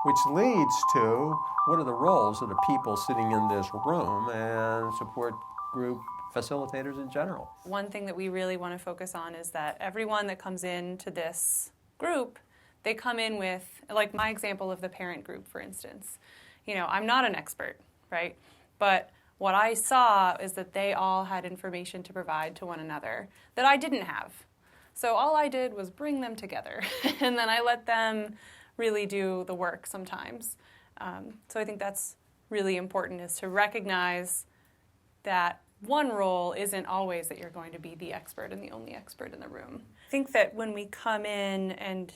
which leads to what are the roles of the people sitting in this room and support group facilitators in general. One thing that we really want to focus on is that everyone that comes into this group, they come in with, like my example of the parent group, for instance. You know, I'm not an expert, right? But what I saw is that they all had information to provide to one another that I didn't have. So all I did was bring them together, and then I let them really do the work sometimes. So I think that's really important, is to recognize that one role isn't always that you're going to be the expert and the only expert in the room. I think that when we come in and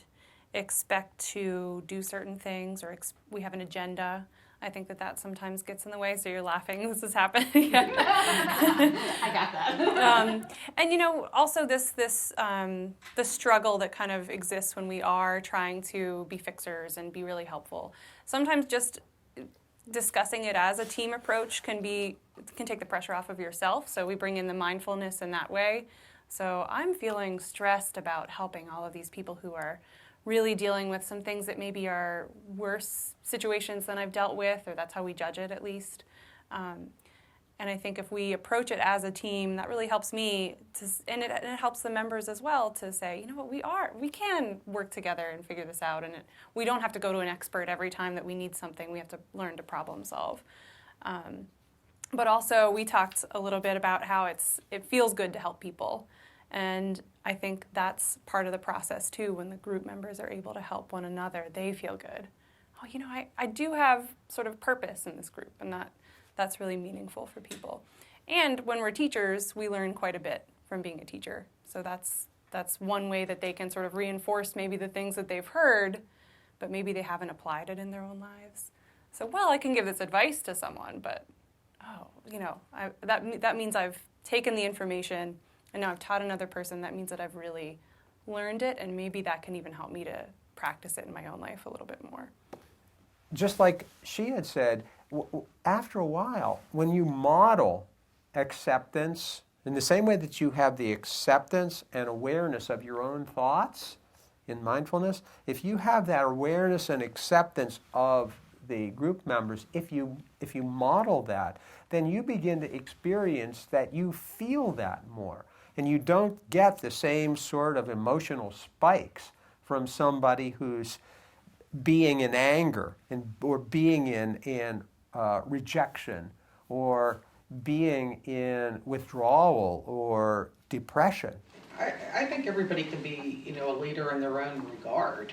expect to do certain things, or we have an agenda, I think that sometimes gets in the way. So you're laughing. This is happening. I got that. And you know, also the struggle that kind of exists when we are trying to be fixers and be really helpful. Sometimes just discussing it as a team approach can take the pressure off of yourself. So we bring in the mindfulness in that way. So I'm feeling stressed about helping all of these people who are really dealing with some things that maybe are worse situations than I've dealt with, or that's how we judge it at least. And I think if we approach it as a team, that really helps me, and it helps the members as well to say, you know what, we can work together and figure this out, and we don't have to go to an expert every time that we need something. We have to learn to problem solve. But also, we talked a little bit about how it feels good to help people. And I think that's part of the process too. When the group members are able to help one another, they feel good. Oh, you know, I do have sort of purpose in this group, and that's really meaningful for people. And when we're teachers, we learn quite a bit from being a teacher. So that's one way that they can sort of reinforce maybe the things that they've heard, but maybe they haven't applied it in their own lives. So, well, I can give this advice to someone, but you know, that means I've taken the information and now I've taught another person. That means that I've really learned it, and maybe that can even help me to practice it in my own life a little bit more. Just like she had said, after a while, when you model acceptance, in the same way that you have the acceptance and awareness of your own thoughts in mindfulness, if you have that awareness and acceptance of the group members, if you model that, then you begin to experience that you feel that more. And you don't get the same sort of emotional spikes from somebody who's being in anger or being in rejection or being in withdrawal or depression. I think everybody can be, you know, a leader in their own regard.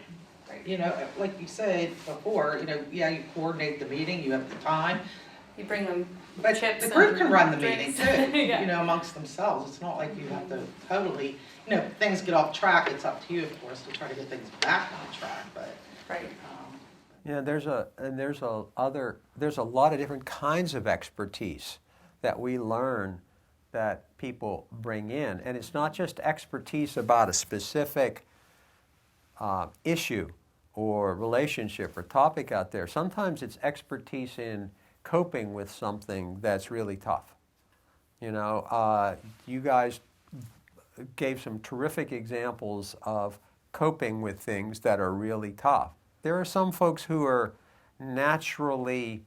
You know, like you said before, you know, yeah, you coordinate the meeting, you have the time. You bring them But chips the group and can run the drinks. meeting too, Yeah. you know, amongst themselves. It's not like you have to totally, you know, if things get off track, it's up to you, of course, to try to get things back on track, but. Right. Yeah, there's a lot of different kinds of expertise that we learn that people bring in. And it's not just expertise about a specific issue or relationship or topic out there. Sometimes it's expertise in coping with something that's really tough. You know, you guys gave some terrific examples of coping with things that are really tough. There are some folks who are naturally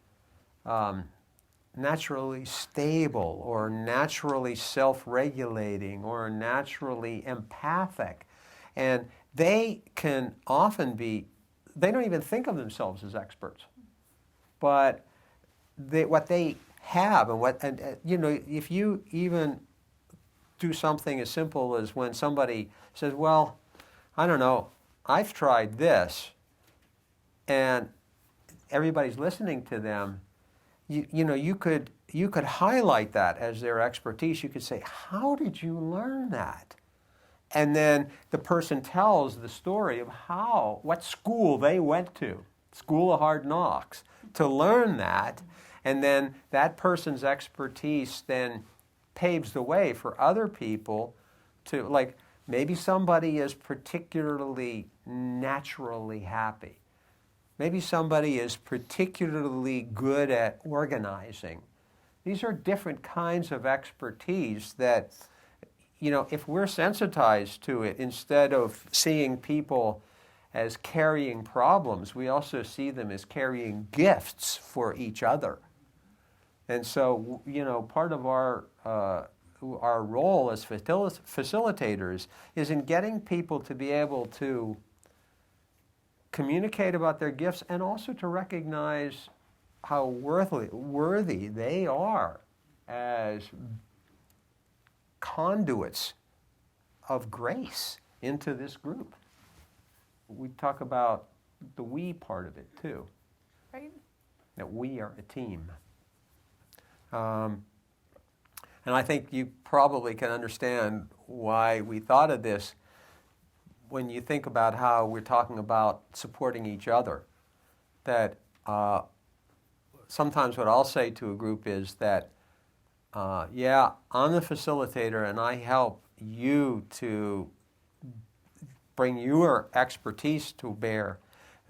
stable or naturally self-regulating or naturally empathic, and they can often be, they don't even think of themselves as experts, but what they have and you know, if you even do something as simple as when somebody says, well, I don't know, I've tried this, and everybody's listening to them, you know, you could highlight that as their expertise. You could say, how did you learn that? And then the person tells the story of what school they went to, School of Hard Knocks, to learn that. And then that person's expertise then paves the way for other people to, like, maybe somebody is particularly naturally happy. Maybe somebody is particularly good at organizing. These are different kinds of expertise that, you know, if we're sensitized to it, instead of seeing people as carrying problems. We also see them as carrying gifts for each other. And so, part of our role as facilitators is in getting people to be able to communicate about their gifts and also to recognize how worthy they are as conduits of grace into this group. We talk about the we part of it too. Right. That we are a team. And I think you probably can understand why we thought of this when you think about how we're talking about supporting each other. That sometimes what I'll say to a group is that, yeah, I'm the facilitator and I help you to bring your expertise to bear.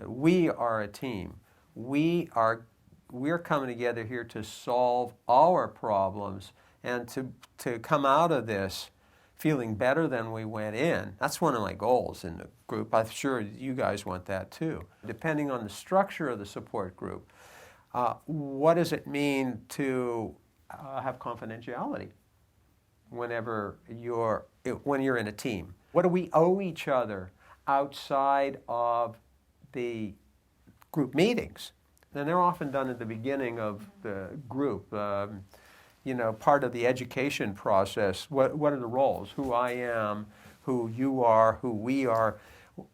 We are a team. We're coming together here to solve our problems and to come out of this feeling better than we went in. That's one of my goals in the group. I'm sure you guys want that too. Depending on the structure of the support group, what does it mean to have confidentiality when you're in a team? What do we owe each other outside of the group meetings? And they're often done at the beginning of the group. Part of the education process. What are the roles? Who I am, who you are, who we are.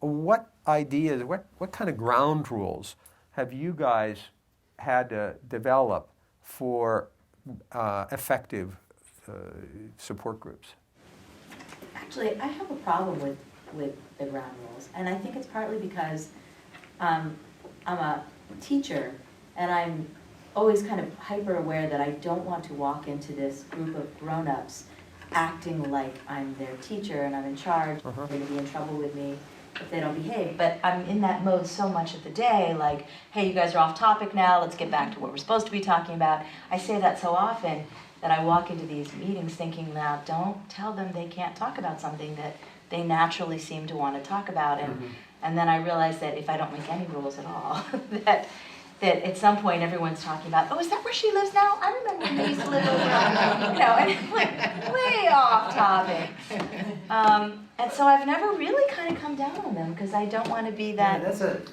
What ideas, what kind of ground rules have you guys had to develop for effective support groups? Actually, I have a problem with the ground rules, and I think it's partly because I'm a teacher, and I'm always kind of hyper aware that I don't want to walk into this group of grown-ups acting like I'm their teacher and I'm in charge. They're going to be in trouble with me if they don't behave. But I'm in that mode so much of the day, like, hey, you guys are off topic now, let's get back to what we're supposed to be talking about. I say that so often that I walk into these meetings thinking, now don't tell them they can't talk about something that they naturally seem to want to talk about. And then I realize that if I don't make any rules at all, that at some point everyone's talking about, oh, is that where she lives now? I remember when they used to live over there. And it's like way off topic. And so I've never really kind of come down on them because I don't want to be that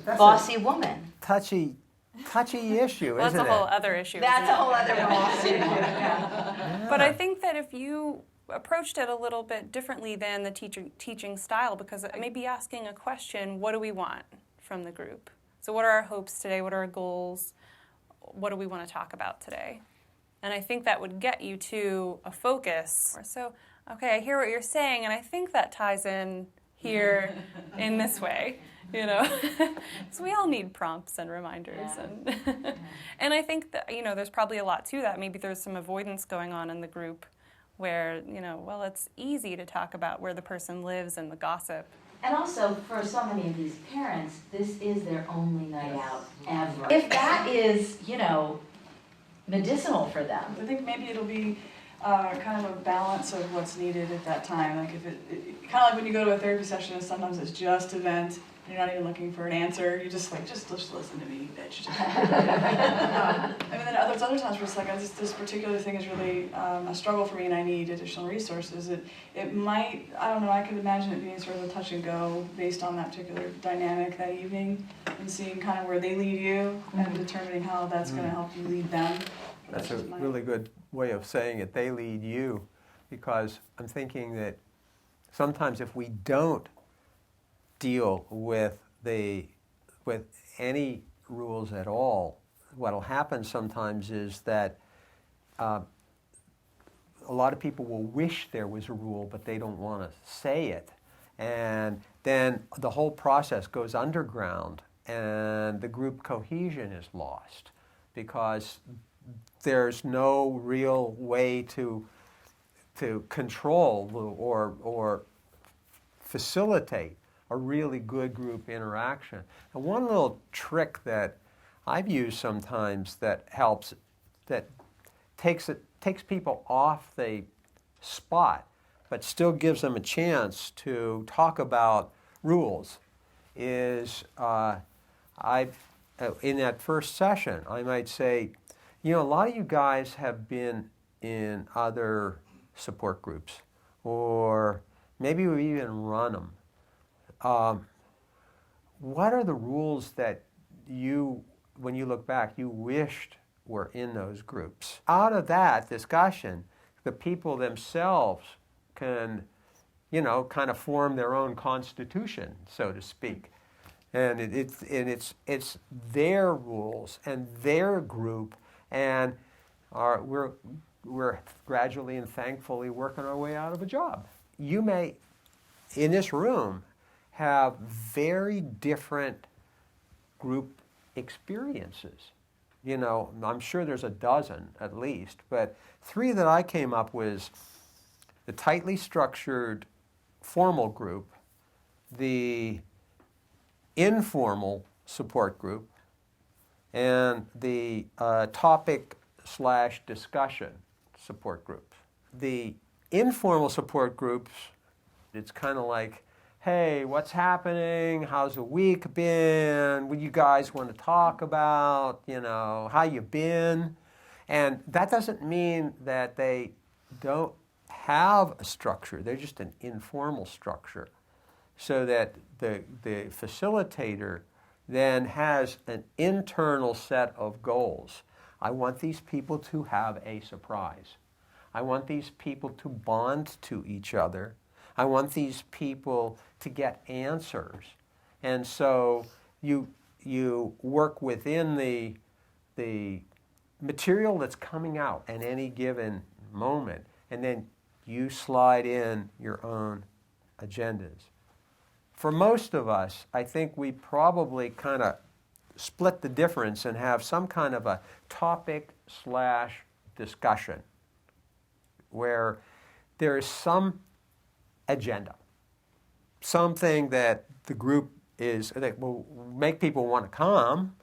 bossy woman. Touchy issue, Well, isn't that's a whole it? other issue. That's isn't a whole it? other lawsuit. Yeah. But I think that if you approached it a little bit differently than the teaching style, because it may be asking a question, what do we want from the group? So what are our hopes today? What are our goals? What do we want to talk about today? And I think that would get you to a focus. So, okay, I hear what you're saying, and I think that ties in here in this way, So we all need prompts and reminders. Yeah. And I think that, there's probably a lot to that. Maybe there's some avoidance going on in the group where, well, it's easy to talk about where the person lives and the gossip. And also, for so many of these parents, this is their only night out ever. If that is, medicinal for them. I think maybe it'll be kind of a balance of what's needed at that time. Like if it kind of like when you go to a therapy session, sometimes it's just a vent. You're not even looking for an answer. You're just like, just listen to me, bitch. And then there's other times where it's like, this particular thing is really a struggle for me and I need additional resources. It might, I don't know, I could imagine it being sort of a touch and go based on that particular dynamic that evening and seeing kind of where they lead you and determining how that's going to help you lead them. That's a really good way of saying it. They lead you, because I'm thinking that sometimes if we don't deal with any rules at all, what'll happen sometimes is that a lot of people will wish there was a rule, but they don't want to say it. And then the whole process goes underground and the group cohesion is lost because there's no real way to control or facilitate a really good group interaction. And one little trick that I've used sometimes that helps, that takes people off the spot, but still gives them a chance to talk about rules, is in that first session, I might say, you know, a lot of you guys have been in other support groups, or maybe we even run them. What are the rules that you, when you look back, you wished were in those groups? Out of that discussion, the people themselves can, you know, kind of form their own constitution, so to speak. And it's their rules and their group, and we're gradually and thankfully working our way out of a job. You may, in this room, have very different group experiences. You know, I'm sure there's a dozen at least, but 3 that I came up with: the tightly structured formal group, the informal support group, and the topic/discussion support groups. The informal support groups, it's kind of like, hey, what's happening? How's the week been? What do you guys want to talk about? You know, how you been? And that doesn't mean that they don't have a structure. They're just an informal structure, so that the facilitator then has an internal set of goals. I want these people to have a surprise. I want these people to bond to each other. I want these people to get answers. And so you work within the material that's coming out at any given moment, and then you slide in your own agendas. For most of us, I think we probably kind of split the difference and have some kind of a topic/discussion where there is some agenda, something that the group is, that will make people want to come,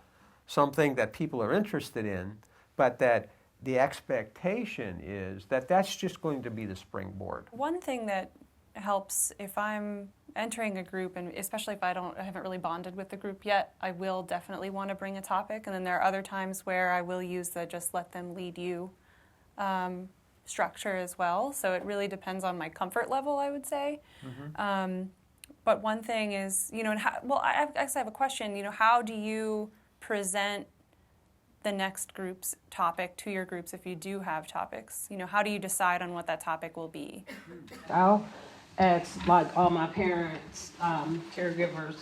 something that people are interested in, but that the expectation is that that's just going to be the springboard. One thing that helps if I'm entering a group, and especially if I haven't really bonded with the group yet, I will definitely want to bring a topic. And then there are other times where I will use the just let them lead you structure as well. So it really depends on my comfort level, I would say. Mm-hmm. But one thing is, you know, I actually have a question. You know, how do you present the next group's topic to your groups if you do have topics? You know, how do you decide on what that topic will be? I'll ask, like, all my parents, caregivers,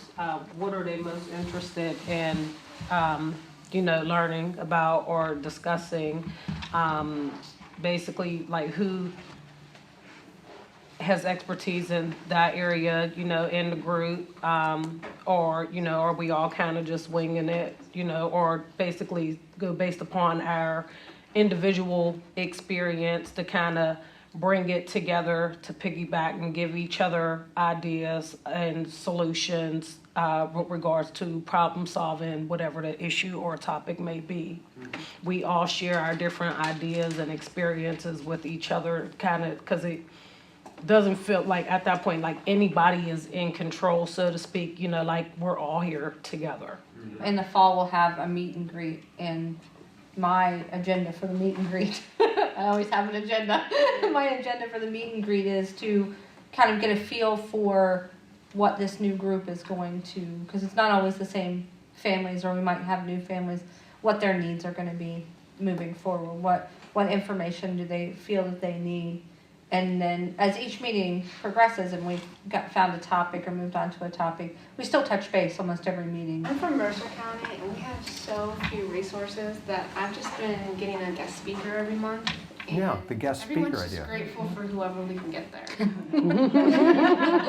what are they most interested in, you know, learning about or discussing. Basically, like, who has expertise in that area, you know, in the group, or, you know, are we all kind of just winging it, you know, or basically go based upon our individual experience to kind of bring it together to piggyback and give each other ideas and solutions with regards to problem solving, whatever the issue or topic may be. Mm-hmm. We all share our different ideas and experiences with each other, kind of, because it doesn't feel like at that point like anybody is in control, so to speak, you know, like we're all here together. In the fall, we'll have a meet and greet, and my agenda for the meet and greet, I always have an agenda. My agenda for the meet and greet is to kind of get a feel for what this new group is going to, because it's not always the same families, or we might have new families, what their needs are going to be moving forward, what information do they feel that they need. And then as each meeting progresses and we've found a topic or moved on to a topic, we still touch base almost every meeting. I'm from Mercer County, and we have so few resources that I've just been getting a guest speaker every month. Yeah, the guest speaker everyone's just idea. grateful for whoever we can get there.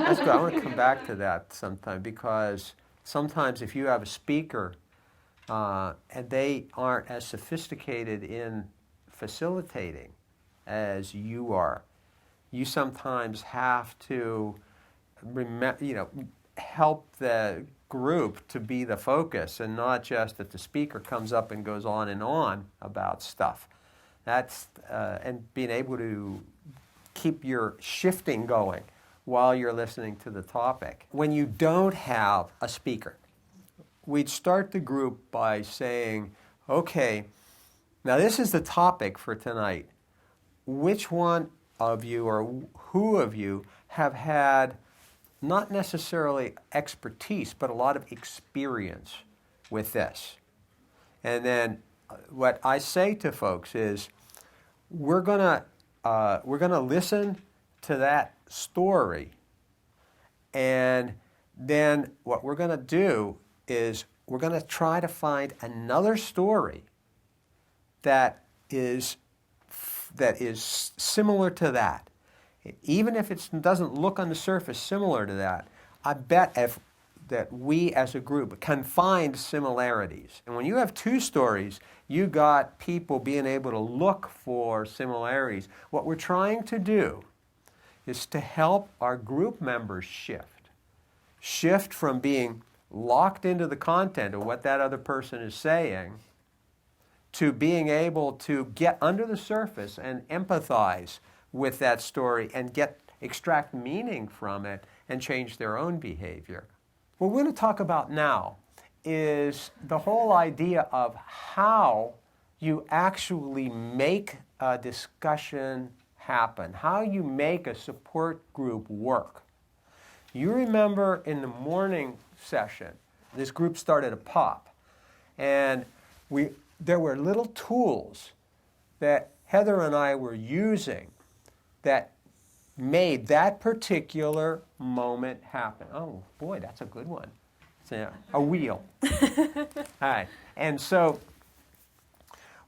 That's good. I want to come back to that sometime, because sometimes if you have a speaker and they aren't as sophisticated in facilitating as you are, you sometimes have to help the group to be the focus, and not just that the speaker comes up and goes on and on about stuff. That's and being able to keep your shifting going while you're listening to the topic. When you don't have a speaker, we'd start the group by saying, okay, now this is the topic for tonight. Which one of you or who of you have had not necessarily expertise, but a lot of experience with this? And then what I say to folks is, we're gonna listen to that story, and then what we're gonna do is we're gonna try to find another story that is similar to that. Even if it doesn't look on the surface similar to that, I bet that we as a group can find similarities. And when you have two stories, you got people being able to look for similarities. What we're trying to do is to help our group members shift from being locked into the content of what that other person is saying to being able to get under the surface and empathize with that story and extract meaning from it and change their own behavior. What we're going to talk about now is the whole idea of how you actually make a discussion happen, how you make a support group work. You remember in the morning session, this group started a pop, and there were little tools that Heather and I were using that made that particular moment happen. Oh boy, that's a good one. So, a wheel. All right. And so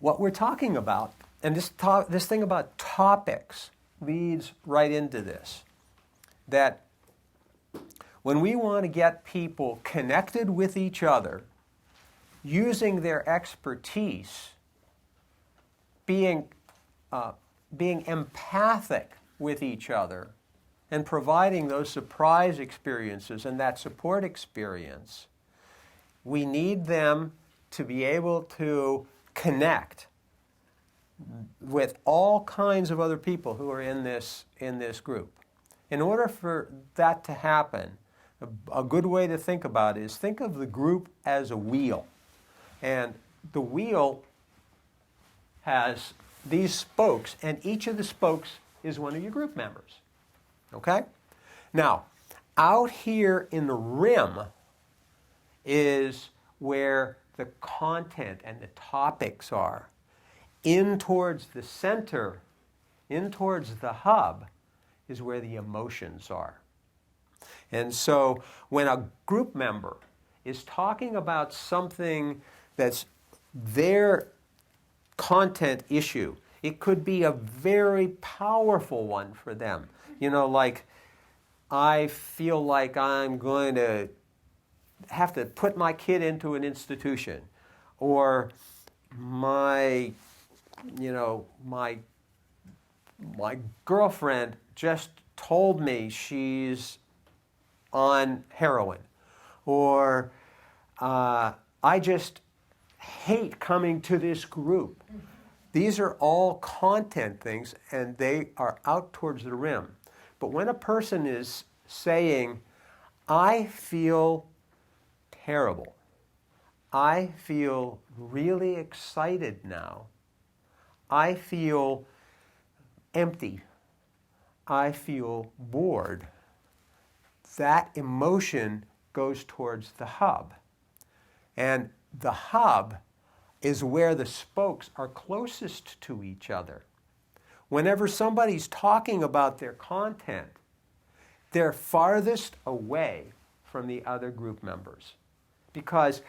what we're talking about, and this thing about topics leads right into this, that when we want to get people connected with each other, using their expertise, being empathic with each other, and providing those surprise experiences and that support experience, we need them to be able to connect with all kinds of other people who are in this group. In order for that to happen, a good way to think about it is think of the group as a wheel. And the wheel has these spokes, and each of the spokes is one of your group members. Okay? Now, out here in the rim is where the content and the topics are. In towards the center, in towards the hub, is where the emotions are. And so when a group member is talking about something that's their content issue, it could be a very powerful one for them. You know, like, I feel like I'm going to have to put my kid into an institution, or my girlfriend just told me she's on heroin, or I just hate coming to this group. These are all content things, and they are out towards the rim. But when a person is saying, I feel terrible, I feel really excited now, I feel empty, I feel bored, that emotion goes towards the hub. And the hub is where the spokes are closest to each other. Whenever somebody's talking about their content, they're farthest away from the other group members. Because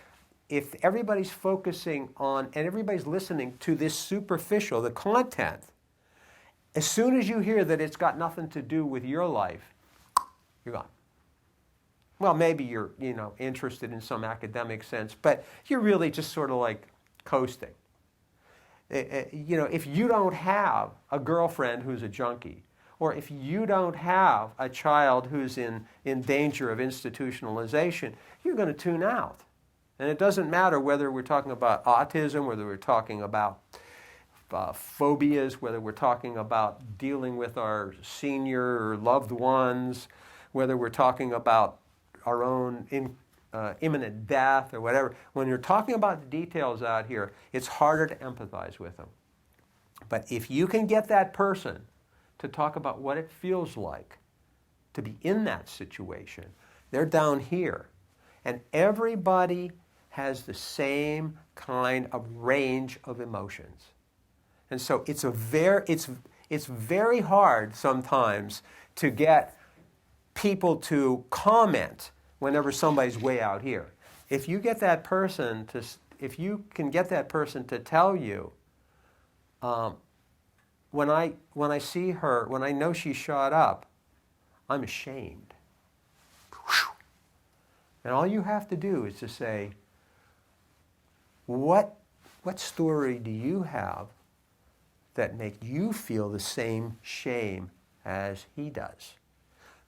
if everybody's focusing on and everybody's listening to this superficial, the content, as soon as you hear that it's got nothing to do with your life, you're gone. Well, maybe you're, interested in some academic sense, but you're really just sort of like coasting. If you don't have a girlfriend who's a junkie, or if you don't have a child who's in danger of institutionalization, you're going to tune out. And it doesn't matter whether we're talking about autism, whether we're talking about phobias, whether we're talking about dealing with our senior or loved ones, whether we're talking about our own imminent death or whatever. When you're talking about the details out here, it's harder to empathize with them. But if you can get that person to talk about what it feels like to be in that situation, they're down here. And everybody has the same kind of range of emotions. And so it's very hard sometimes to get people to comment whenever somebody's way out here. If you get that person to, if you can get that person to tell you, when I see her, when I know she shot up, I'm ashamed. Whew. And all you have to do is to say, what story do you have that make you feel the same shame as he does?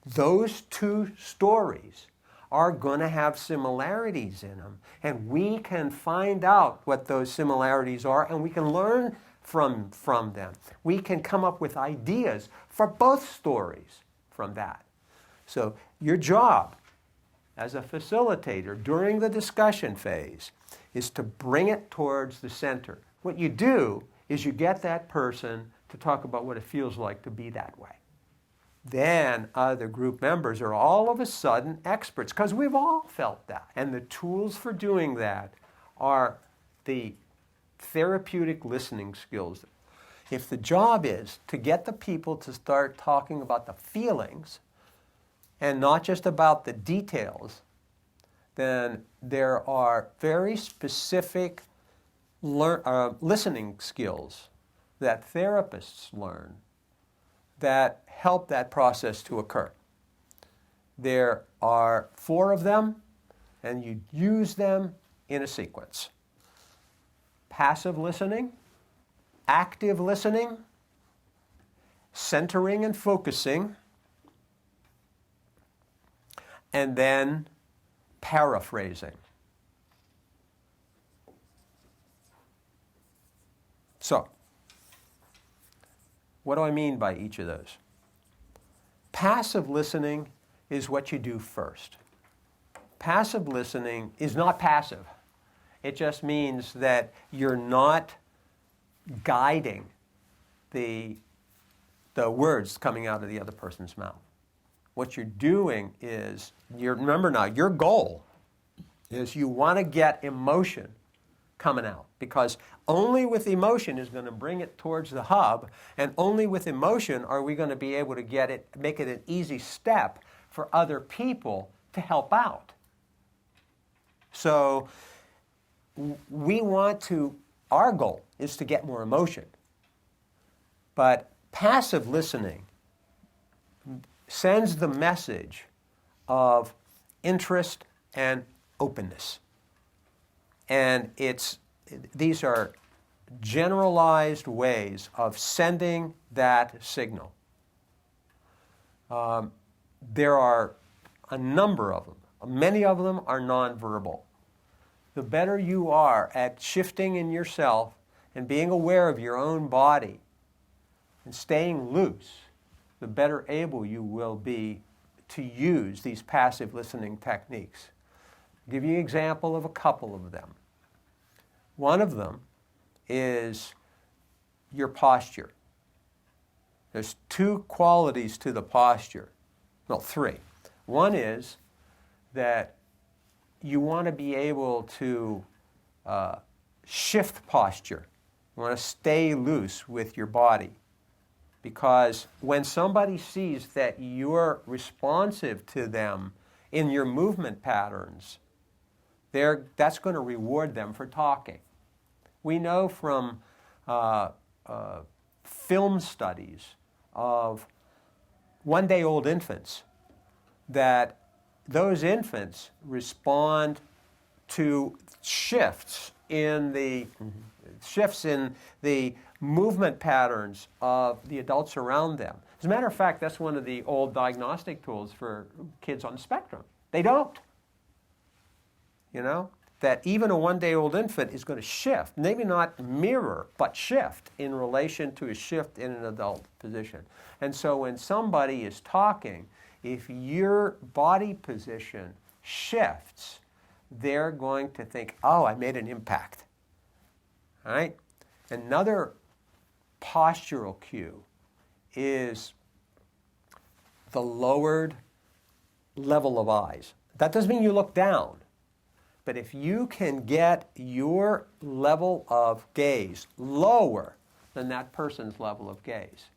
Those two stories are going to have similarities in them, and we can find out what those similarities are, and we can learn from them. We can come up with ideas for both stories from that. So your job as a facilitator during the discussion phase is to bring it towards the center. What you do is you get that person to talk about what it feels like to be that way. Then other group members are all of a sudden experts, because we've all felt that. And the tools for doing that are the therapeutic listening skills. If the job is to get the people to start talking about the feelings and not just about the details, then there are very specific listening skills that therapists learn that help that process to occur. There are 4 of them, and you use them in a sequence. Passive listening, active listening, centering and focusing, and then paraphrasing. So, what do I mean by each of those? Passive listening is what you do first. Passive listening is not passive. It just means that you're not guiding the words coming out of the other person's mouth. What you're doing is, remember now, your goal is you want to get emotion coming out, because only with emotion is going to bring it towards the hub, and only with emotion are we going to be able to make it an easy step for other people to help out. So our goal is to get more emotion. But passive listening sends the message of interest and openness. And these are generalized ways of sending that signal. There are a number of them. Many of them are nonverbal. The better you are at shifting in yourself and being aware of your own body and staying loose, the better able you will be to use these passive listening techniques. I'll give you an example of a couple of them. One of them is your posture. There's 2 qualities to the posture. Well, 3. One is that you want to be able to shift posture. You want to stay loose with your body. Because when somebody sees that you're responsive to them in your movement patterns, that's going to reward them for talking. We know from film studies of one-day-old infants that those infants respond to shifts in the movement patterns of the adults around them. As a matter of fact, that's one of the old diagnostic tools for kids on the spectrum. They don't. You know? that even a one-day-old infant is going to shift, maybe not mirror, but shift in relation to a shift in an adult position. And so when somebody is talking, if your body position shifts, they're going to think, oh, I made an impact. All right? Another postural cue is the lowered level of eyes. That doesn't mean you look down. But if you can get your level of gaze lower than that person's level of gaze,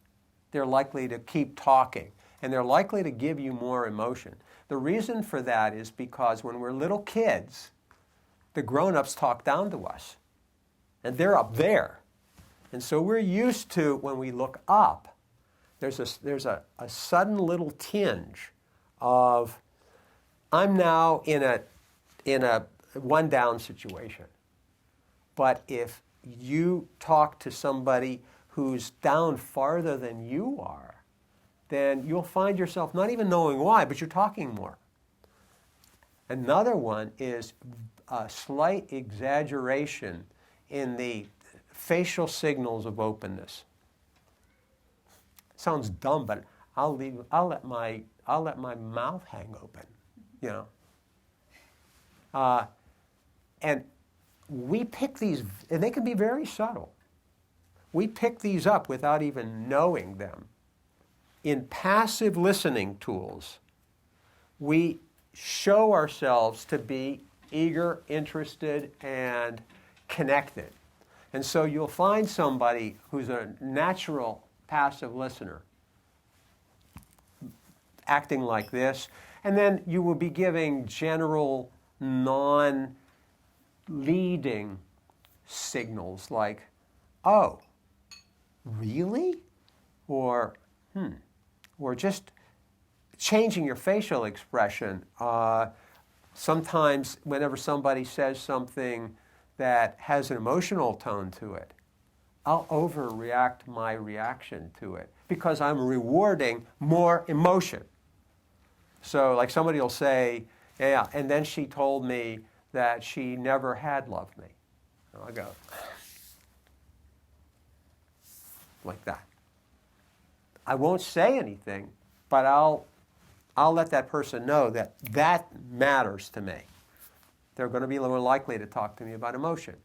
they're likely to keep talking, and they're likely to give you more emotion. The reason for that is because when we're little kids, the grown-ups talk down to us, and they're up there. And so we're used to, when we look up, there's a sudden little tinge of, I'm now in a one down situation. But if you talk to somebody who's down farther than you are, then you'll find yourself not even knowing why, but you're talking more. Another one is a slight exaggeration in the facial signals of openness. Sounds dumb, but I'll let my mouth hang open, you know. And we pick these, and they can be very subtle. We pick these up without even knowing them. In passive listening tools, we show ourselves to be eager, interested, and connected. And so you'll find somebody who's a natural passive listener acting like this, and then you will be giving general non-leading signals like, oh, really? Or just changing your facial expression. Sometimes whenever somebody says something that has an emotional tone to it, I'll overreact my reaction to it because I'm rewarding more emotion. So like somebody will say, yeah, and then she told me that she never had loved me. And I'll go, like that. I won't say anything, but I'll let that person know that that matters to me. They're going to be more likely to talk to me about emotion.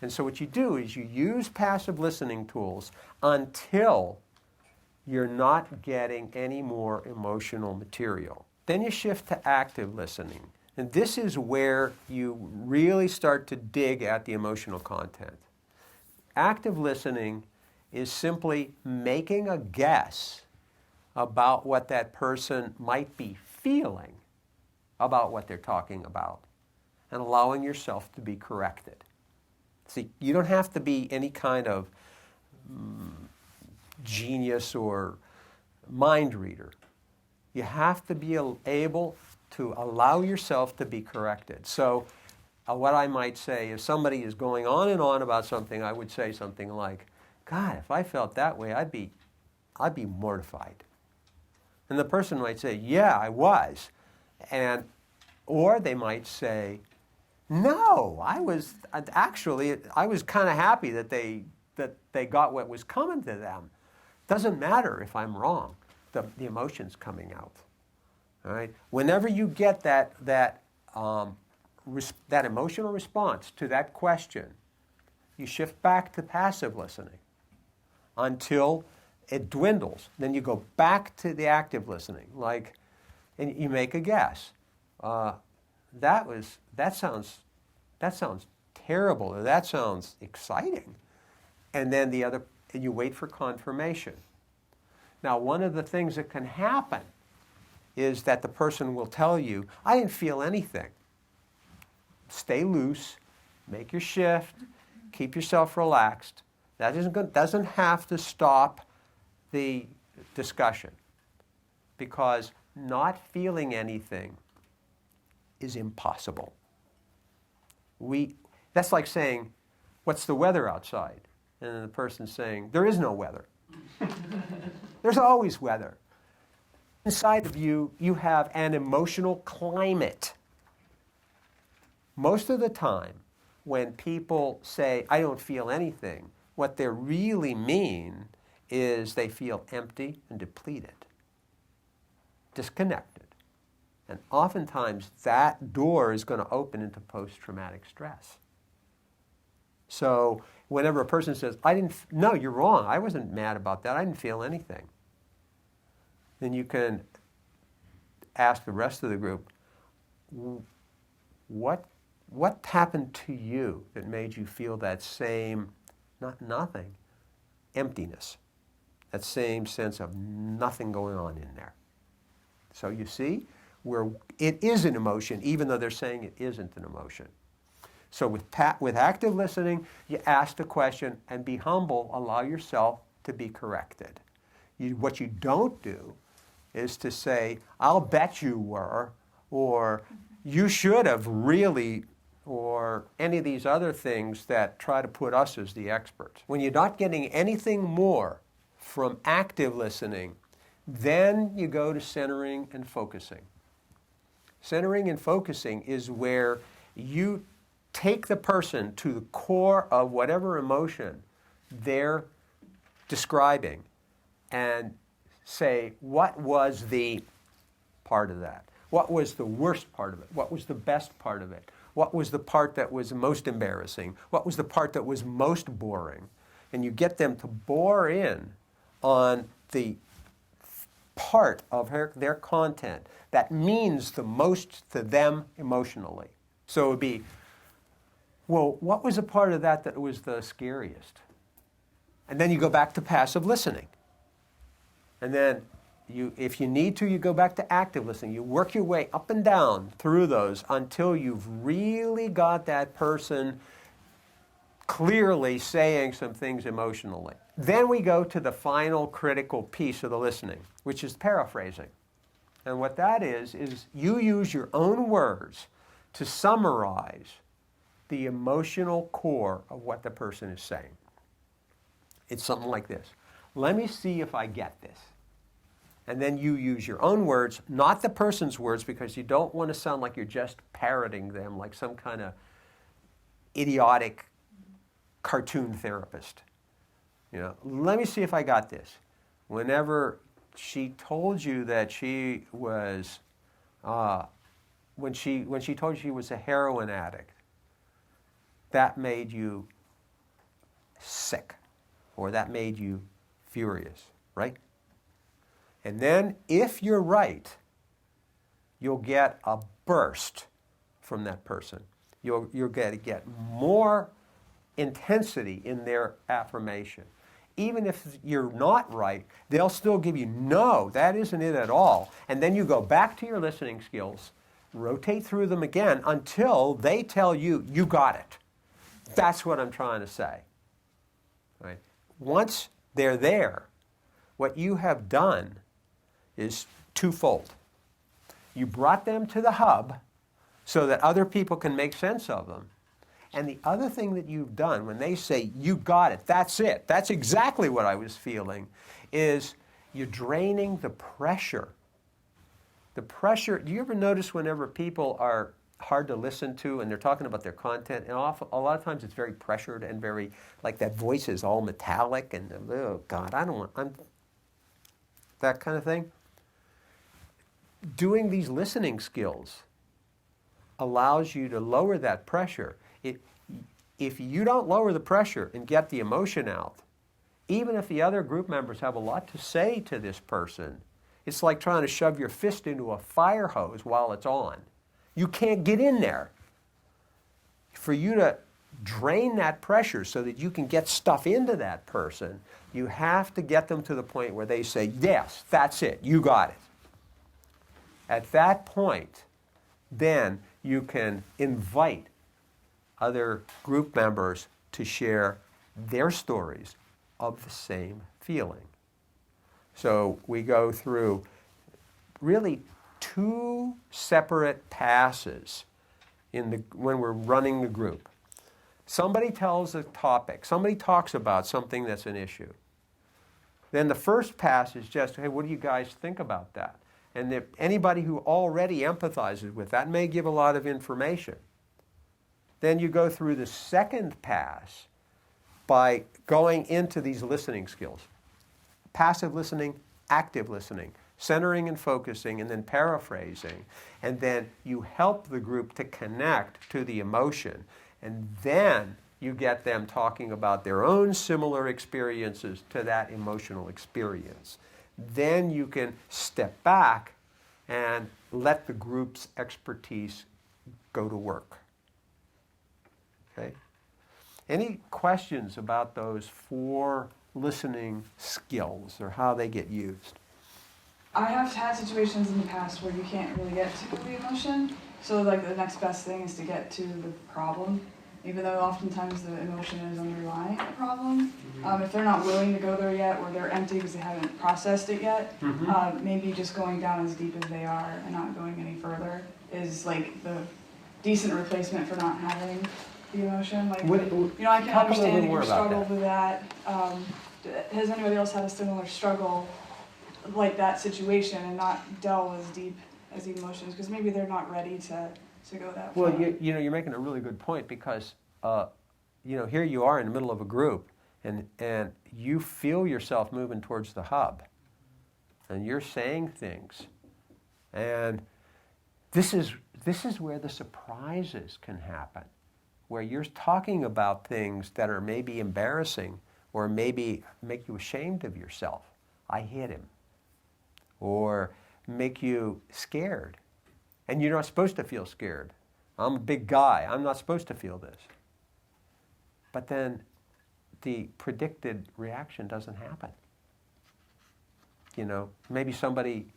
And so what you do is you use passive listening tools until you're not getting any more emotional material. Then you shift to active listening. And this is where you really start to dig at the emotional content. Active listening is simply making a guess about what that person might be feeling about what they're talking about and allowing yourself to be corrected. See, you don't have to be any kind of genius or mind reader. You have to be able to allow yourself to be corrected. So what I might say, if somebody is going on and on about something, I would say something like, God, if I felt that way, I'd be mortified. And the person might say, yeah, I was. Or they might say, no, I was kind of happy that they got what was coming to them. Doesn't matter if I'm wrong. The emotion's coming out. All right. Whenever you get that emotional response to that question, you shift back to passive listening until it dwindles. Then you go back to the active listening, and you make a guess. That sounds terrible, or that sounds exciting. And then you wait for confirmation. Now, one of the things that can happen is that the person will tell you, I didn't feel anything. Stay loose, make your shift, keep yourself relaxed. That doesn't have to stop the discussion, because not feeling anything is impossible. That's like saying, what's the weather outside? And then the person's saying, there is no weather. There's always weather. Inside of you, you have an emotional climate. most of the time, when people say, I don't feel anything, what they really mean is they feel empty and depleted, disconnected. And oftentimes that door is going to open into post-traumatic stress. So whenever a person says, no, you're wrong, I wasn't mad about that, I didn't feel anything, then you can ask the rest of the group, what happened to you that made you feel that same, nothing, emptiness, that same sense of nothing going on in there? So you see, where it is an emotion, even though they're saying it isn't an emotion. So with active listening, you ask the question and be humble, allow yourself to be corrected. What you don't do is to say, I'll bet you were, or you should have really, or any of these other things that try to put us as the experts. When you're not getting anything more from active listening, then you go to centering and focusing. Centering and focusing is where you take the person to the core of whatever emotion they're describing and say, what was the part of that? What was the worst part of it? What was the best part of it? What was the part that was most embarrassing? What was the part that was most boring? And you get them to bore in on the part of their content that means the most to them emotionally. So it would be, well, what was the part of that was the scariest? And then you go back to passive listening. And then if you need to, you go back to active listening. You work your way up and down through those until you've really got that person clearly saying some things emotionally. Then we go to the final critical piece of the listening, which is paraphrasing. And what that is you use your own words to summarize the emotional core of what the person is saying. It's something like this. Let me see if I get this. And then you use your own words, not the person's words, because you don't want to sound like you're just parroting them like some kind of idiotic cartoon therapist. Let me see if I got this. Whenever she told you that she was, when she told you she was a heroin addict, that made you sick, or that made you furious, right? And then, if you're right, you'll get a burst from that person. You're going to get more intensity in their affirmation. Even if you're not right, they'll still give you, no, that isn't it at all. And then you go back to your listening skills, rotate through them again until they tell you, you got it. That's what I'm trying to say. Right? Once they're there, what you have done is twofold. You brought them to the hub so that other people can make sense of them. And the other thing that you've done, when they say, you got it, that's exactly what I was feeling, is you're draining the pressure. The pressure, do you ever notice whenever people are hard to listen to and they're talking about their content, and a lot of times it's very pressured and very, like that voice is all metallic and, oh God, I'm that kind of thing. Doing these listening skills allows you to lower that pressure. If you don't lower the pressure and get the emotion out, even if the other group members have a lot to say to this person, it's like trying to shove your fist into a fire hose while it's on. You can't get in there. For you to drain that pressure so that you can get stuff into that person, you have to get them to the point where they say, yes, that's it, you got it. At that point, then you can invite other group members to share their stories of the same feeling. So we go through really two separate passes when we're running the group. Somebody tells a topic. Somebody talks about something that's an issue. Then the first pass is just, hey, what do you guys think about that? And if anybody who already empathizes with that may give a lot of information. then you go through the second pass by going into these listening skills. Passive listening, active listening, centering and focusing, and then paraphrasing. And then you help the group to connect to the emotion. And then you get them talking about their own similar experiences to that emotional experience. Then you can step back and let the group's expertise go to work. Okay? Any questions about those 4 listening skills or how they get used? I have had situations in the past where you can't really get to the emotion, so like the next best thing is to get to the problem, even though oftentimes the emotion is underlying the problem. If they're not willing to go there yet, or they're empty because they haven't processed it yet, maybe just going down as deep as they are and not going any further is like the decent replacement for not having the emotion. Like, I can understand if you struggle with that. Has anybody else had a similar struggle like that situation and not delve as deep as the emotions? Because maybe they're not ready to go that far. Well, you're making a really good point because, here you are in the middle of a group and you feel yourself moving towards the hub and you're saying things. And this is where the surprises can happen, where you're talking about things that are maybe embarrassing or maybe make you ashamed of yourself. I hit him. Or make you scared. And you're not supposed to feel scared. I'm a big guy. I'm not supposed to feel this. But then the predicted reaction doesn't happen. Maybe somebody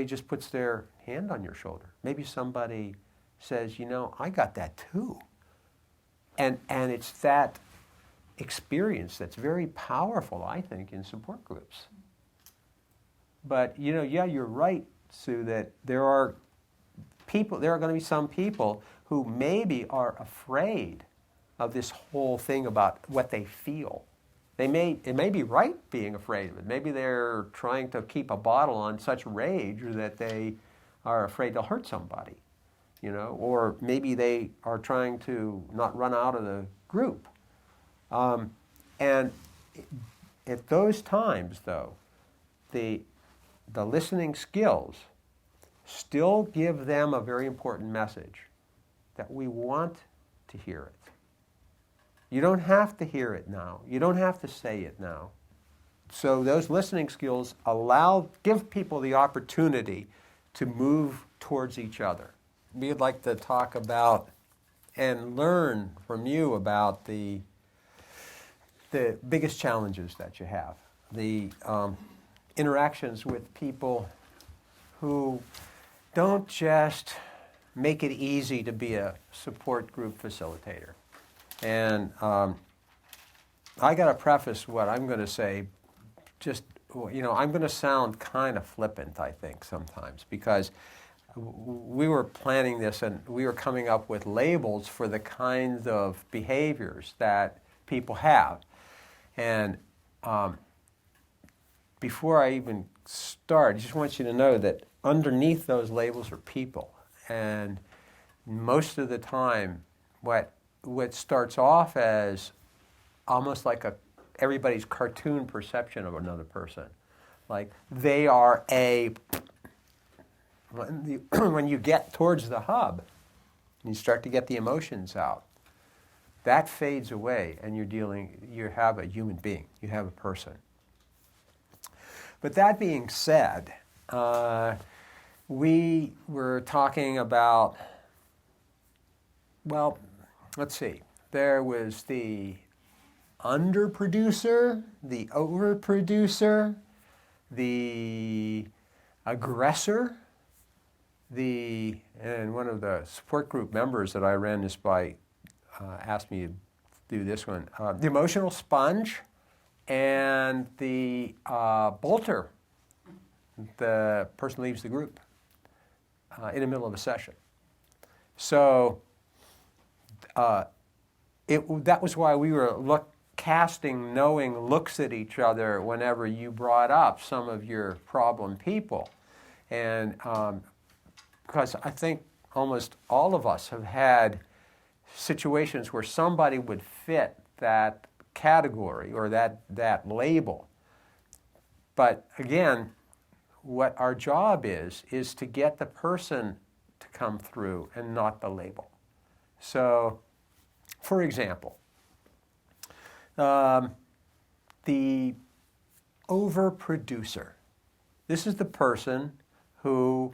just puts their hand on your shoulder. Maybe somebody says, I got that too. And it's that experience that's very powerful, I think, in support groups. But, you're right, Sue, that there are going to be some people who maybe are afraid of this whole thing about what they feel. It may be right being afraid of it. Maybe they're trying to keep a bottle on such rage that they are afraid they'll hurt somebody, or maybe they are trying to not run out of the group. And at those times, though, the listening skills still give them a very important message that we want to hear it. You don't have to hear it now. You don't have to say it now. So those listening skills give people the opportunity to move towards each other. We'd like to talk about and learn from you about the biggest challenges that you have. The interactions with people who don't just make it easy to be a support group facilitator. And I got to preface what I'm going to say, I'm going to sound kind of flippant, I think, sometimes, because we were planning this and we were coming up with labels for the kinds of behaviors that people have. And before I even start, I just want you to know that underneath those labels are people. And most of the time, what starts off as almost like everybody's cartoon perception of another person. Like they are when you get towards the hub, and you start to get the emotions out, that fades away and you have a human being, you have a person. But that being said, we were talking about, let's see, there was the underproducer, the overproducer, the aggressor, and one of the support group members that I ran this by asked me to do this one, the emotional sponge, and the bolter. The person leaves the group in the middle of a session. So that was why we were casting knowing looks at each other whenever you brought up some of your problem people. And because I think almost all of us have had situations where somebody would fit that category or that label. But again, what our job is to get the person to come through and not the label. So, for example, the overproducer. This is the person who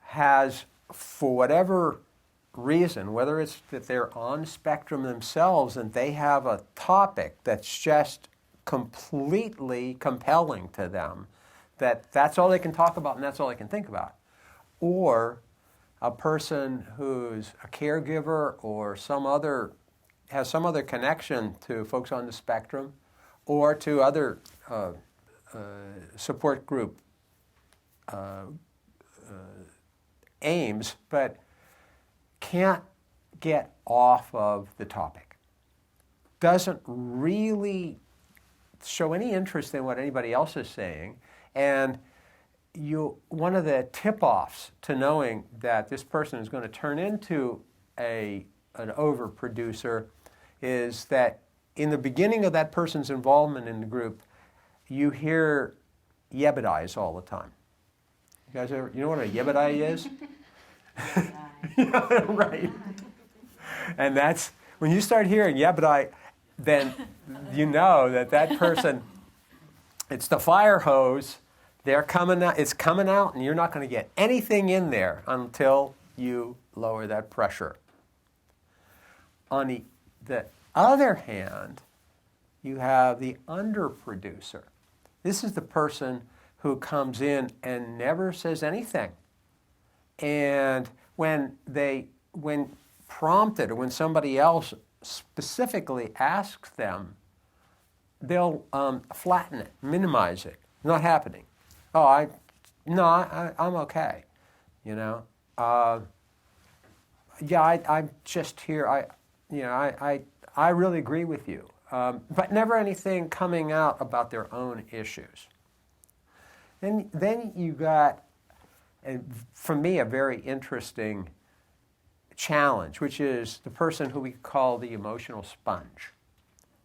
has, for whatever reason, whether it's that they're on spectrum themselves and they have a topic that's just completely compelling to them, that's all they can talk about and that's all they can think about. Or a person who's a caregiver or has some other connection to folks on the spectrum or to other support group aims, but can't get off of the topic. Doesn't really show any interest in what anybody else is saying. And one of the tip-offs to knowing that this person is going to turn into an overproducer is that in the beginning of that person's involvement in the group, you hear yebedies all the time. You guys ever, you know what a yebedie is? Right. And that's, when you start hearing yebedie, then you know that person, it's the fire hose, they're coming out, it's coming out, and you're not going to get anything in there until you lower that pressure. On the other hand, you have the underproducer. This is the person who comes in and never says anything. And when prompted or when somebody else specifically asks them, they'll flatten it, minimize it. Not happening. Oh, I'm okay. You know. I'm just here. I really agree with you. But never anything coming out about their own issues. Then you got, and for me, a very interesting challenge, which is the person who we call the emotional sponge.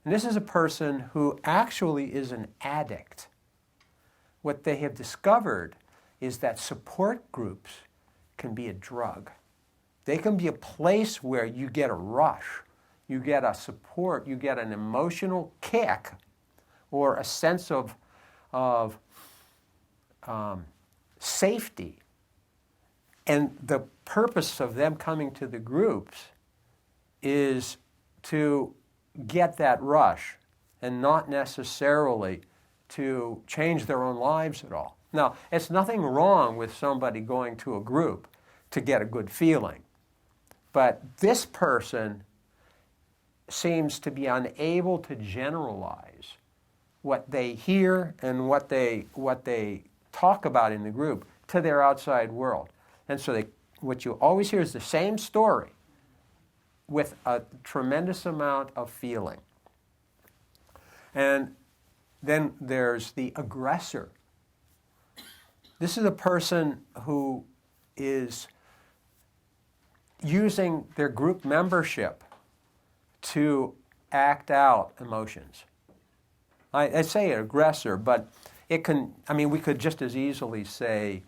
And this is a person who actually is an addict. What they have discovered is that support groups can be a drug. They can be a place where you get a rush, you get a support, you get an emotional kick, or a sense of safety. And the purpose of them coming to the groups is to get that rush and not necessarily to change their own lives at all. Now, it's nothing wrong with somebody going to a group to get a good feeling. But this person seems to be unable to generalize what they hear and what they talk about in the group to their outside world. And so what you always hear is the same story with a tremendous amount of feeling. And then there's the aggressor. This is a person who is using their group membership to act out emotions. I say aggressor, but it can, we could just as easily say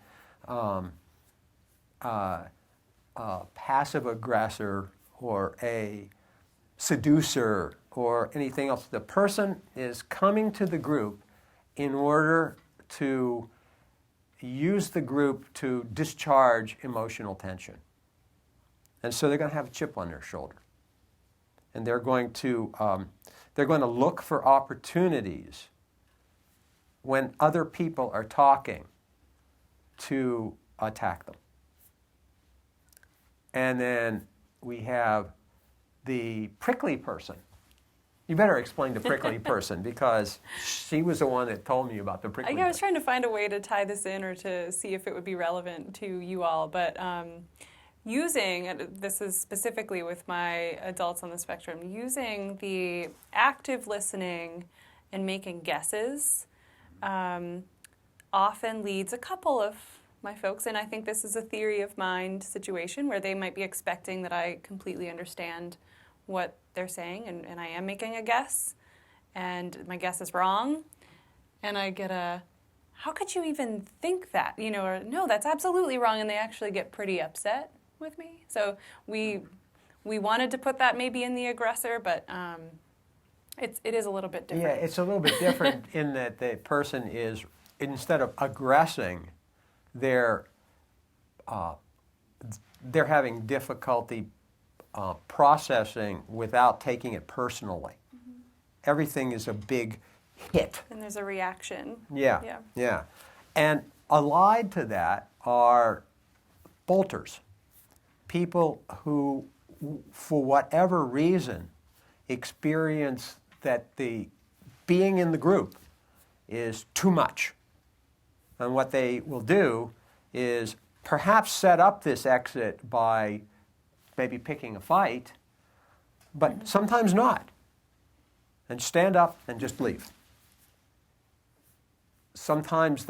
passive aggressor or a seducer or anything else. The person is coming to the group in order to use the group to discharge emotional tension. And so they're going to have a chip on their shoulder. And they're going to look for opportunities when other people are talking to attack them. And then we have the prickly person. You better explain the prickly person because she was the one that told me about the prickly person. I was trying to find a way to tie this in or to see if it would be relevant to you all, but using, this is specifically with my adults on the spectrum, using the active listening and making guesses often leads a couple of my folks, and I think this is a theory of mind situation where they might be expecting that I completely understand what they're saying, and I am making a guess, and my guess is wrong, and I get a, how could you even think that? You know, or no, that's absolutely wrong, and they actually get pretty upset with me. So we wanted to put that maybe in the aggressor, but it is a little bit different. Yeah, it's a little bit different in that the person is, instead of aggressing, they're having difficulty processing without taking it personally. Mm-hmm. Everything is a big hit. And there's a reaction. Yeah. And allied to that are bolters, people who, for whatever reason, experience that the being in the group is too much. And what they will do is perhaps set up this exit by maybe picking a fight, but sometimes not, and stand up and just leave. Sometimes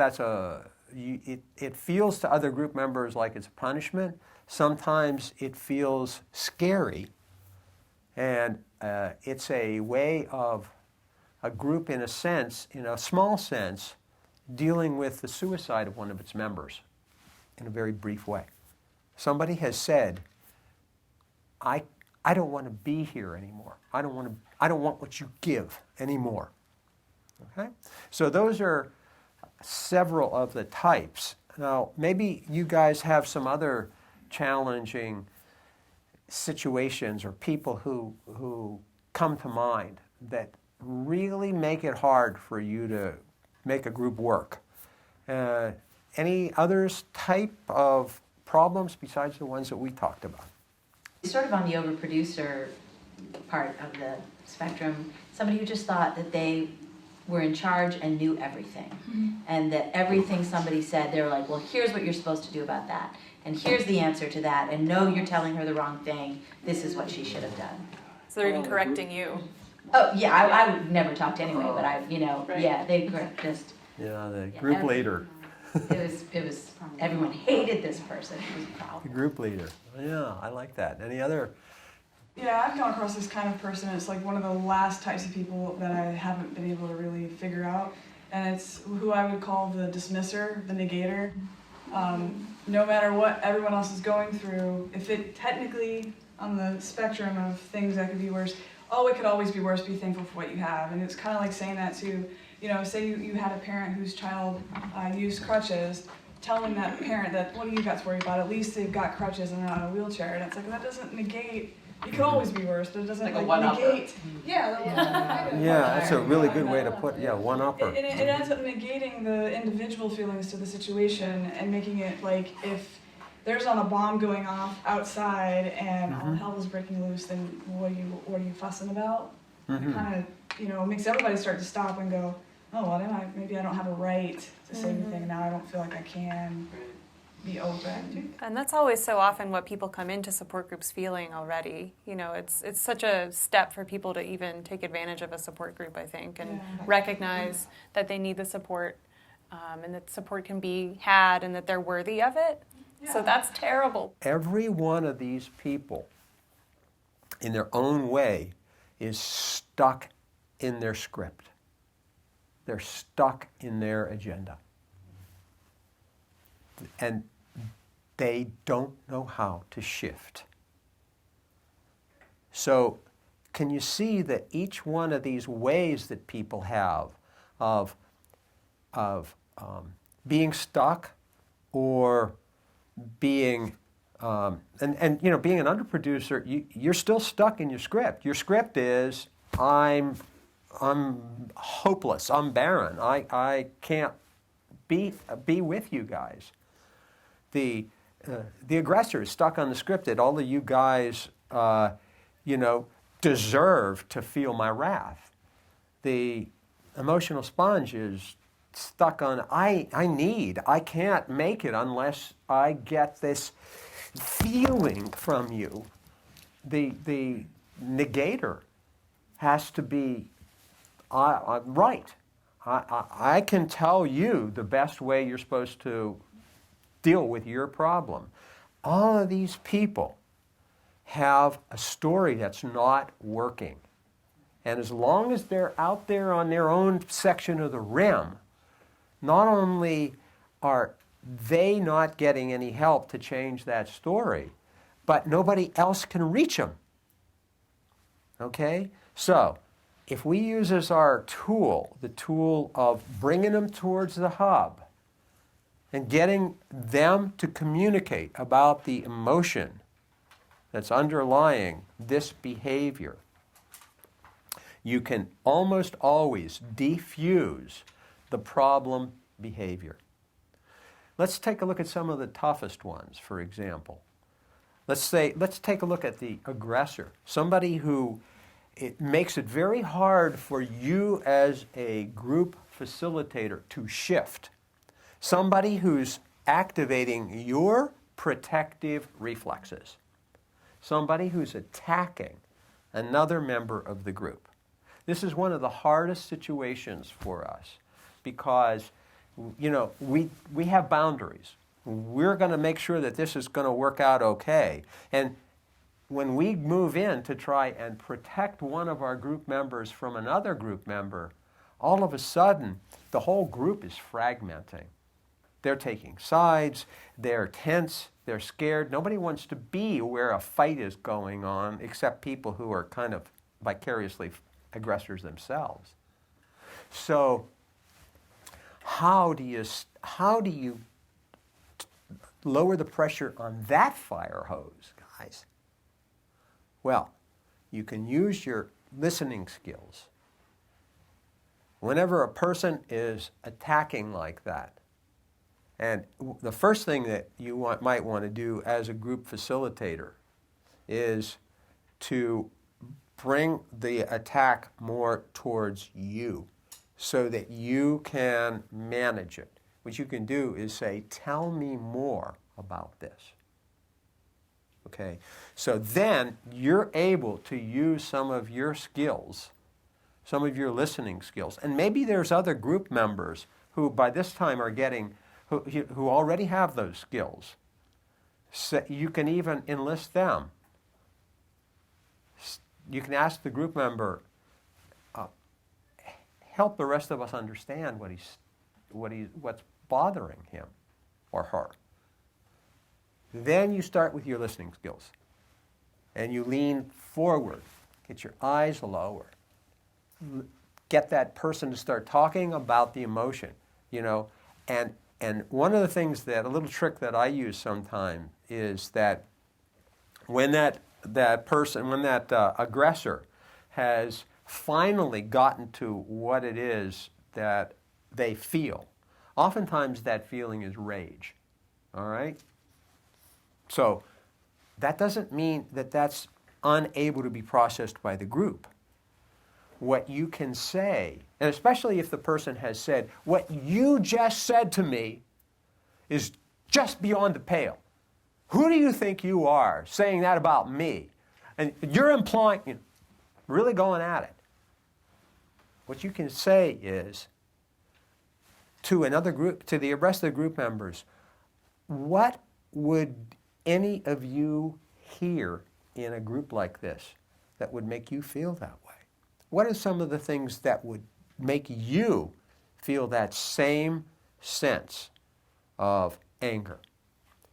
it feels to other group members like it's a punishment. Sometimes it feels scary, and it's a way of a group, in a sense, in a small sense, dealing with the suicide of one of its members in a very brief way. Somebody has said, I don't want to be here anymore. I don't want what you give anymore. Okay? So those are several of the types. Now, maybe you guys have some other challenging situations or people who come to mind that really make it hard for you to make a group work. Any others type of problems besides the ones that we talked about? Sort of on the overproducer part of the spectrum, somebody who just thought that they were in charge and knew everything. Mm-hmm. And that everything somebody said, they were like, well, here's what you're supposed to do about that. And here's the answer to that. And no, you're telling her the wrong thing. This is what she should have done. So they're even correcting you. Oh, yeah, I would never talk to anyway, but Right. yeah, they just... Yeah, the group leader. It was, everyone hated this person. It was a The problem. group leader. Yeah, I like that. Any other? Yeah, I've come across this kind of person. It's like one of the last types of people that I haven't been able to really figure out. And it's who I would call the dismisser, the negator. No matter what everyone else is going through, if it technically, on the spectrum of things that could be worse, oh, it could always be worse, be thankful for what you have. And it's kind of like saying that to, say you had a parent whose child used crutches, telling that parent that, what do you got to worry about? At least they've got crutches and they're not in a wheelchair. And it's like, that doesn't negate, it could always be worse, but it doesn't Like a one-upper. negate. Yeah, Yeah, that's a really good way to put it. Yeah, one-upper. It ends up negating the individual feelings to the situation and making it like if there's on a bomb going off outside and all hell is breaking loose, then what are you fussing about? It kind of, makes everybody start to stop and go, oh, well, then maybe I don't have a right to say anything. Now I don't feel like I can be open. And that's always so often what people come into support groups feeling already. It's such a step for people to even take advantage of a support group, I think, and recognize that they need the support and that support can be had and that they're worthy of it. Yeah. So that's terrible. Every one of these people, in their own way, is stuck in their script. They're stuck in their agenda. And they don't know how to shift. So can you see that each one of these ways that people have of being stuck or being being an underproducer, you're still stuck in your script. Your script is I'm hopeless. I'm barren. I can't be with you guys. The aggressor is stuck on the script that all of you guys deserve to feel my wrath. The emotional sponge is stuck on I can't make it unless I get this feeling from you. The negator has to be right. I can tell you the best way you're supposed to deal with your problem. All of these people have a story that's not working. And as long as they're out there on their own section of the rim, not only are they not getting any help to change that story, but nobody else can reach them. Okay? So, if we use as our tool, the tool of bringing them towards the hub and getting them to communicate about the emotion that's underlying this behavior, you can almost always defuse the problem behavior. Let's take a look at some of the toughest ones, for example. Let's take a look at the aggressor, somebody who it makes it very hard for you as a group facilitator to shift. Somebody who's activating your protective reflexes. Somebody who's attacking another member of the group. This is one of the hardest situations for us because, we have boundaries. We're going to make sure that this is going to work out okay. And when we move in to try and protect one of our group members from another group member, all of a sudden, the whole group is fragmenting. They're taking sides, they're tense, they're scared. Nobody wants to be where a fight is going on except people who are kind of vicariously aggressors themselves. So, how do you lower the pressure on that fire hose, guys? Well, you can use your listening skills. Whenever a person is attacking like that, and the first thing that you might want to do as a group facilitator is to bring the attack more towards you so that you can manage it. What you can do is say, tell me more about this. Okay, so then you're able to use some of your skills, some of your listening skills. And maybe there's other group members who by this time are who already have those skills. So you can even enlist them. You can ask the group member, help the rest of us understand what's bothering him or her. Then you start with your listening skills. And you lean forward, get your eyes lower. Get that person to start talking about the emotion, And one of the things a little trick that I use sometimes is that when that aggressor has finally gotten to what it is that they feel, oftentimes that feeling is rage, all right? So that doesn't mean that that's unable to be processed by the group. What you can say, and especially if the person has said, what you just said to me is just beyond the pale. Who do you think you are saying that about me? And you're implying, really going at it. What you can say is, to another group, to the rest of the group members, what would any of you hear in a group like this that would make you feel that way? What are some of the things that would make you feel that same sense of anger?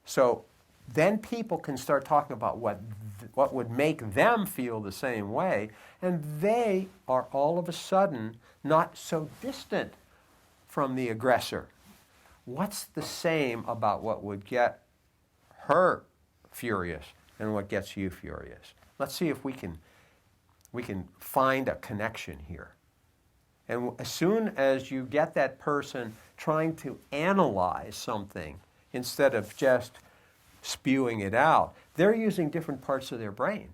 So then people can start talking about what would make them feel the same way, and they are all of a sudden not so distant from the aggressor. What's the same about what would get her furious and what gets you furious? Let's see if we can find a connection here. And as soon as you get that person trying to analyze something instead of just spewing it out, they're using different parts of their brain.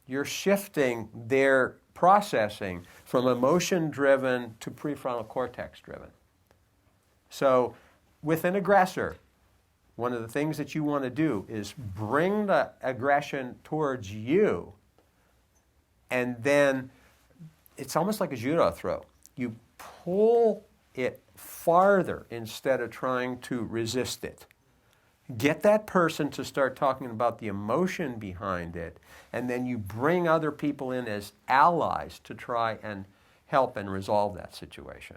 You're shifting their processing from emotion-driven to prefrontal cortex-driven. So with an aggressor, one of the things that you want to do is bring the aggression towards you, and then it's almost like a judo throw. You pull it farther instead of trying to resist it. get that person to start talking about the emotion behind it, and then you bring other people in as allies to try and help and resolve that situation.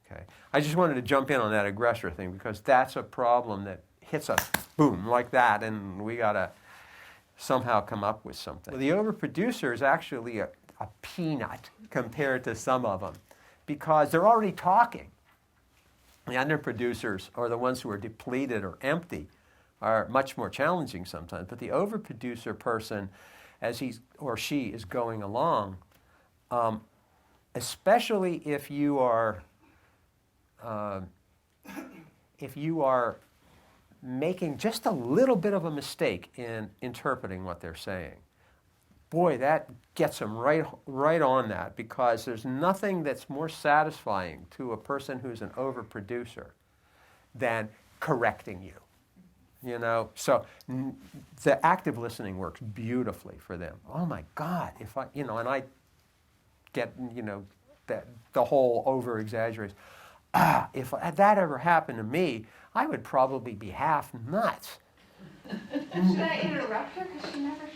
Okay. I just wanted to jump in on that aggressor thing because that's a problem that hits us, boom, like that, and we got to somehow come up with something. The overproducer is actually a peanut compared to some of them because they're already talking. The underproducers, or the ones who are depleted or empty, are much more challenging sometimes. But the overproducer person, as he or she is going along, especially if you are making just a little bit of a mistake in interpreting what they're saying, boy, that gets them right on that, because there's nothing that's more satisfying to a person who's an overproducer than correcting you. You know, so the active listening works beautifully for them. Oh my God, if I, you know, and I get, you know, the whole over-exaggeration. If that ever happened to me, I would probably be half nuts. Should I interrupt her because she never shuts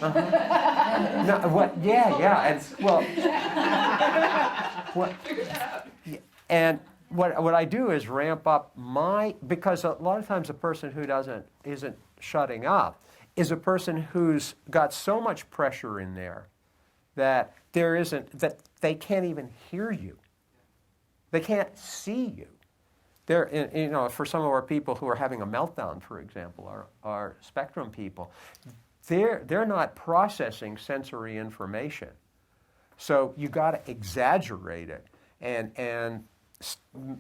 up? No, what? Yeah, and well, and what I do is ramp up because a lot of times a person who isn't shutting up is a person who's got so much pressure in there that that they can't even hear you. They can't see you. You know, for some of our people who are having a meltdown, for example, our spectrum people, they're not processing sensory information. So you got to exaggerate it, and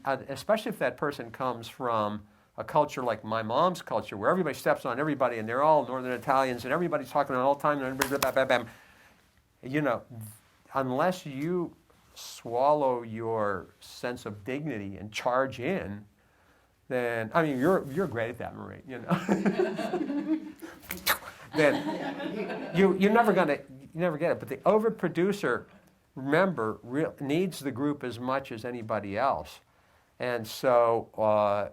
especially if that person comes from a culture like my mom's culture, where everybody steps on everybody, and they're all Northern Italians, and everybody's talking all the time, and you know, unless you swallow your sense of dignity and charge in, then, I mean, you're great at that, Marie, you know. Then you're never get it. But the overproducer, remember, needs the group as much as anybody else. And so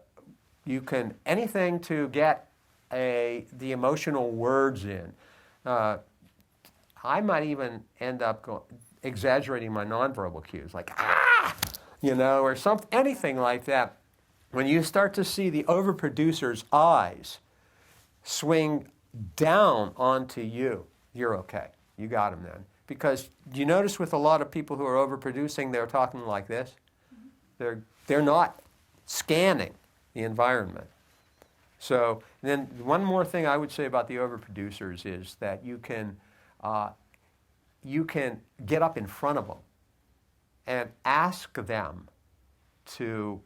you can, anything to get the emotional words in. I might even end up exaggerating my nonverbal cues, like, you know, or anything like that. When you start to see the overproducer's eyes swing down onto you, you're okay. You got him then. Because you notice with a lot of people who are overproducing, they're talking like this. They're not scanning the environment. So then one more thing I would say about the overproducers is that you can get up in front of them and ask them to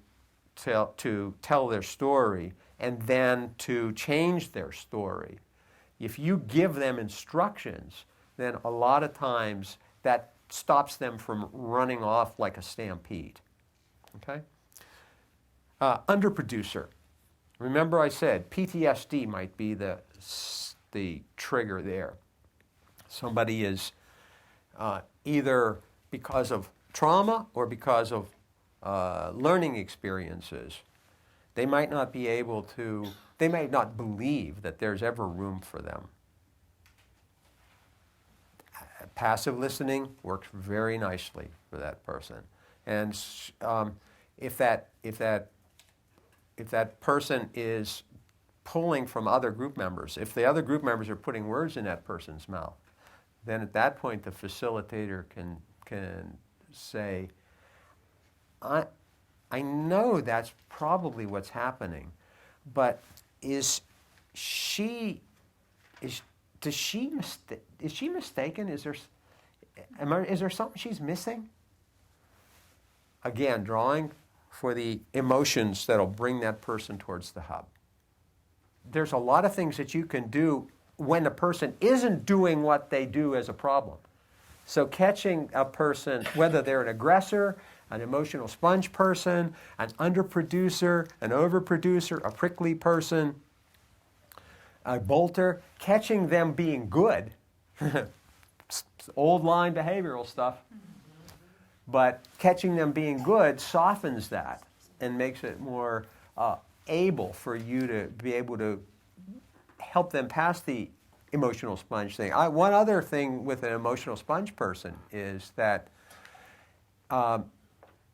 tell their story and then to change their story. If you give them instructions, then a lot of times that stops them from running off like a stampede. Okay? Underproducer. Remember I said PTSD might be the trigger there. Somebody is either because of trauma or because of learning experiences, they might not believe that there's ever room for them. Passive listening works very nicely for that person. And if that person is pulling from other group members, if the other group members are putting words in that person's mouth, then at that point the facilitator can say, I know that's probably what's happening, but is she mistaken? Is there something she's missing? Again, drawing for the emotions that'll bring that person towards the hub. There's a lot of things that you can do when a person isn't doing what they do as a problem. So catching a person, whether they're an aggressor, an emotional sponge person, an underproducer, an overproducer, a prickly person, a bolter, catching them being good, old line behavioral stuff, but catching them being good softens that and makes it more able for you to be able to help them pass the emotional sponge thing. One other thing with an emotional sponge person is that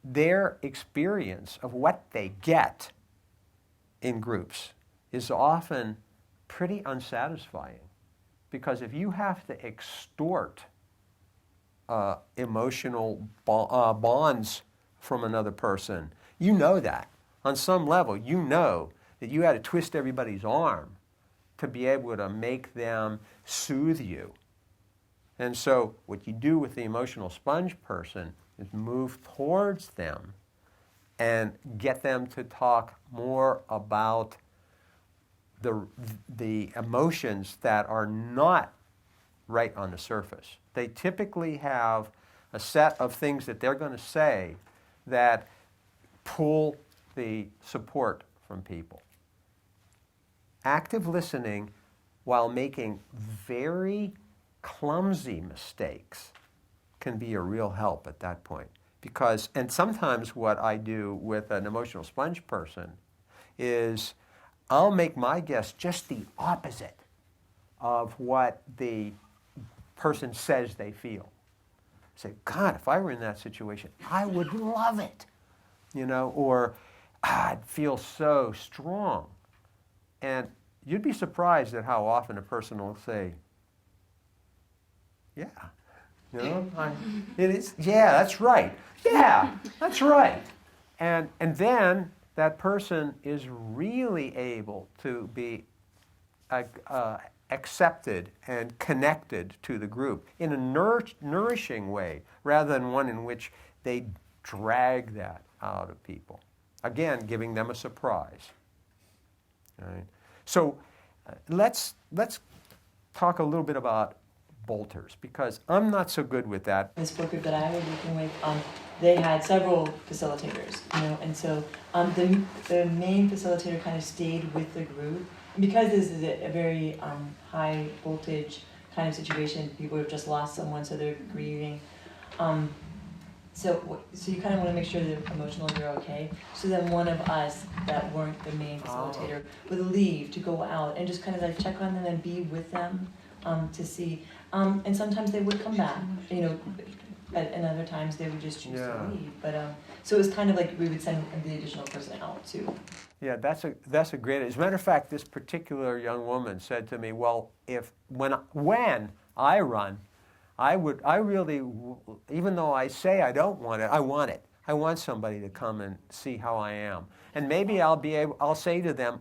their experience of what they get in groups is often pretty unsatisfying, because if you have to extort emotional bonds from another person, you know that. On some level, you know that you had to twist everybody's arm to be able to make them soothe you. And so what you do with the emotional sponge person is move towards them and get them to talk more about the emotions that are not right on the surface. They typically have a set of things that they're going to say that pull the support from people. Active listening while making very clumsy mistakes can be a real help at that point. Because, and sometimes what I do with an emotional sponge person is I'll make my guess just the opposite of what the person says they feel. Say, God, if I were in that situation, I would love it, or I'd feel so strong. And you'd be surprised at how often a person will say, yeah, it is, yeah, that's right. Yeah, that's right. And then that person is really able to be accepted and connected to the group in a nourishing way, rather than one in which they drag that out of people. Again, giving them a surprise. All right. So let's talk a little bit about bolters, because I'm not so good with that. This book group that I was working with, they had several facilitators, and so the main facilitator kind of stayed with the group. Because this is a very high voltage kind of situation, people have just lost someone, so they're grieving. So you kind of want to make sure that emotionally you're okay. So then one of us that weren't the main facilitator would leave to go out and just kind of like check on them and be with them to see. And sometimes they would come back, and other times they would just choose to leave. But so it was kind of like we would send the additional person out too. Yeah, that's a great. As a matter of fact, this particular young woman said to me, "Well, when I run, I really, even though I say I don't want it, I want it. I want somebody to come and see how I am, and maybe I'll say to them,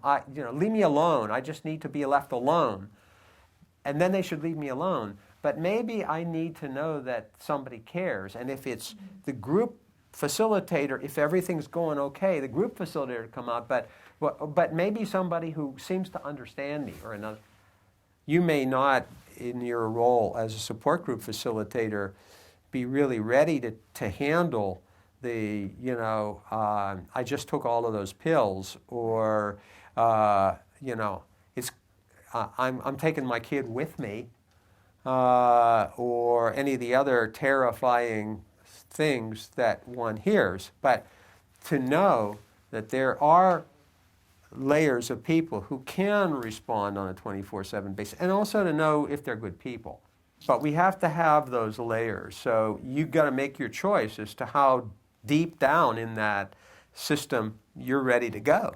leave me alone. I just need to be left alone, and then they should leave me alone. But maybe I need to know that somebody cares, and if it's the group facilitator, if everything's going okay, the group facilitator come out, but maybe somebody who seems to understand me or another. You may not, in your role as a support group facilitator, be really ready to handle the, I just took all of those pills, or, it's, I'm taking my kid with me, or any of the other terrifying things that one hears. But to know that there are layers of people who can respond on a 24/7 basis, and also to know if they're good people. But we have to have those layers. So you've got to make your choice as to how deep down in that system you're ready to go.